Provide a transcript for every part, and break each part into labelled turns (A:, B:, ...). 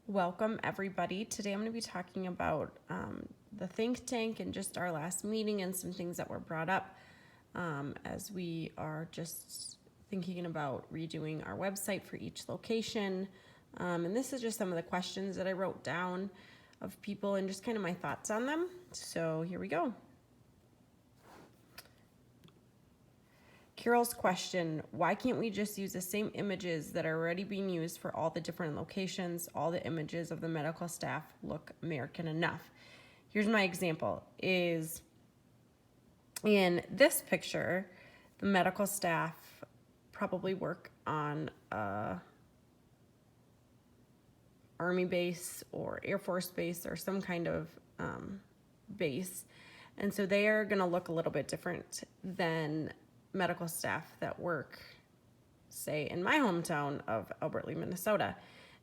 A: Welcome, everybody. Today I'm going to be talking about the think tank and just our last meeting and some things that were brought up as we are just thinking about redoing our website for each location. And this is just some of the questions that I wrote down of people and just kind of my thoughts on them. So here we go. Carol's question, why can't we just use the same images that are already being used for all the different locations? All the images of the medical staff look American enough. Here's my example, is in this picture, the medical staff probably work on a Army base or Air Force base or some kind of base. And so they are gonna look a little bit different than medical staff that work, say, in my hometown of Albert Lea, Minnesota.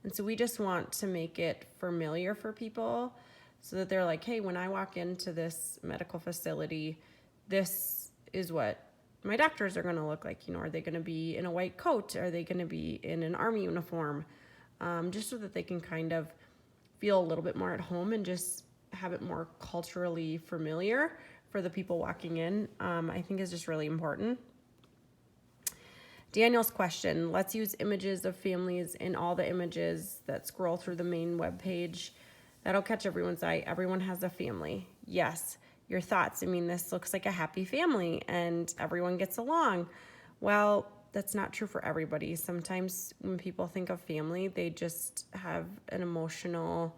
A: And so we just want to make it familiar for people so that they're like, hey, when I walk into this medical facility, this is what my doctors are going to look like. Are they going to be in a white coat? Are they going to be in an Army uniform? Just so that they can kind of feel a little bit more at home and just have it more culturally familiar for the people walking in, I think is just really important. Daniel's question, let's use images of families in all the images that scroll through the main web page. That'll catch everyone's eye. Everyone has a family. Yes. Your thoughts. This looks like a happy family and everyone gets along. Well, that's not true for everybody. Sometimes when people think of family, they just have an emotional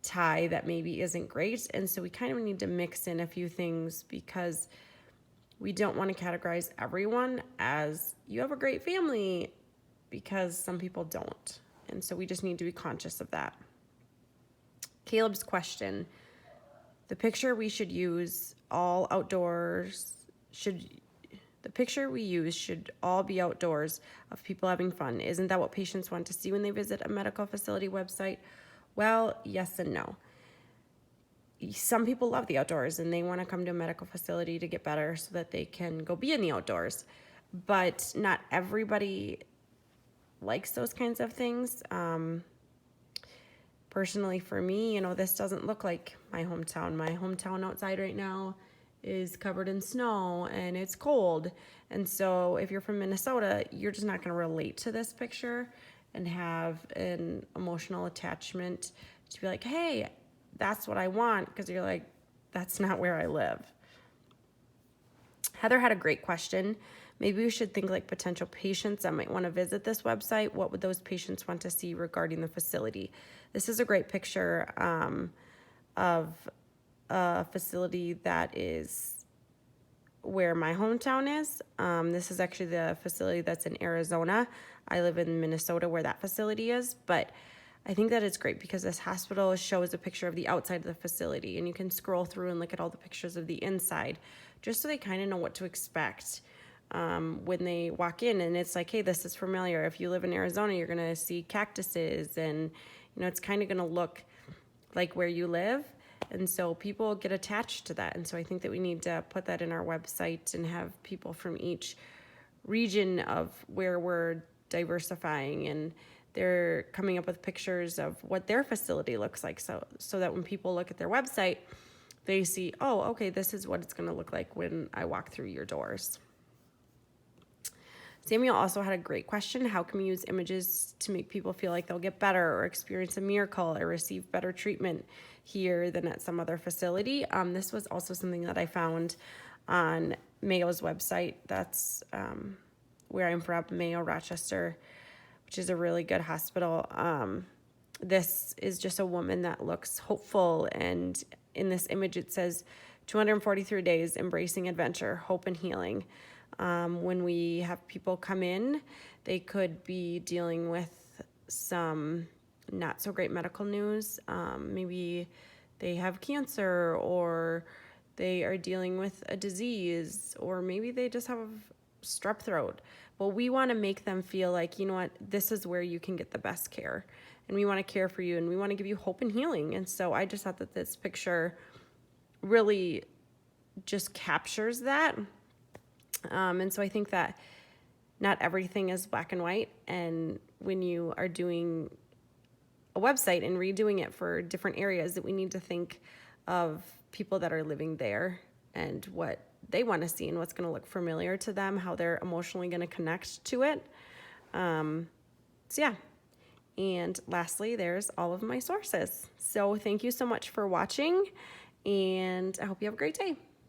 A: tie that maybe isn't great. And so we kind of need to mix in a few things because we don't want to categorize everyone as you have a great family because some people don't. And so we just need to be conscious of that. Caleb's question, the picture we should use all outdoors, the picture we use should all be outdoors of people having fun. Isn't that what patients want to see when they visit a medical facility website? Well, yes and no. Some people love the outdoors and they want to come to a medical facility to get better so that they can go be in the outdoors. But not everybody likes those kinds of things. Personally, for me, this doesn't look like my hometown. My hometown outside right now is covered in snow and it's cold. And so if you're from Minnesota, you're just not going to relate to this picture and have an emotional attachment to be like, hey, that's what I want, because you're like, that's not where I live. Heather had a great question. Maybe we should think like potential patients that might want to visit this website. What would those patients want to see regarding the facility? This is a great picture of a facility that is where my hometown is. This is actually the facility that's in Arizona. I live in Minnesota where that facility is, but I think that it's great because this hospital shows a picture of the outside of the facility and you can scroll through and look at all the pictures of the inside just so they kind of know what to expect when they walk in. And it's like, hey, this is familiar. If you live in Arizona, you're going to see cactuses and, it's kind of going to look like where you live. And so people get attached to that. And so I think that we need to put that in our website and have people from each region of where we're diversifying and they're coming up with pictures of what their facility looks like so that when people look at their website, they see, oh, okay, this is what it's going to look like when I walk through your doors. Samuel also had a great question. How can we use images to make people feel like they'll get better or experience a miracle or receive better treatment here than at some other facility? This was also something that I found on Mayo's website. That's where I'm from, Mayo Rochester, which is a really good hospital. This is just a woman that looks hopeful. And in this image, it says 243 days, embracing adventure, hope and healing. When we have people come in, they could be dealing with some not so great medical news. Maybe they have cancer or they are dealing with a disease, or maybe they just have strep throat. But we want to make them feel like, this is where you can get the best care. And we want to care for you and we want to give you hope and healing. And so I just thought that this picture really just captures that. And so I think that not everything is black and white. And when you are doing a website and redoing it for different areas, that we need to think of people that are living there and what they want to see and what's going to look familiar to them, how they're emotionally going to connect to it. So yeah. And lastly, there's all of my sources. So thank you so much for watching, and I hope you have a great day.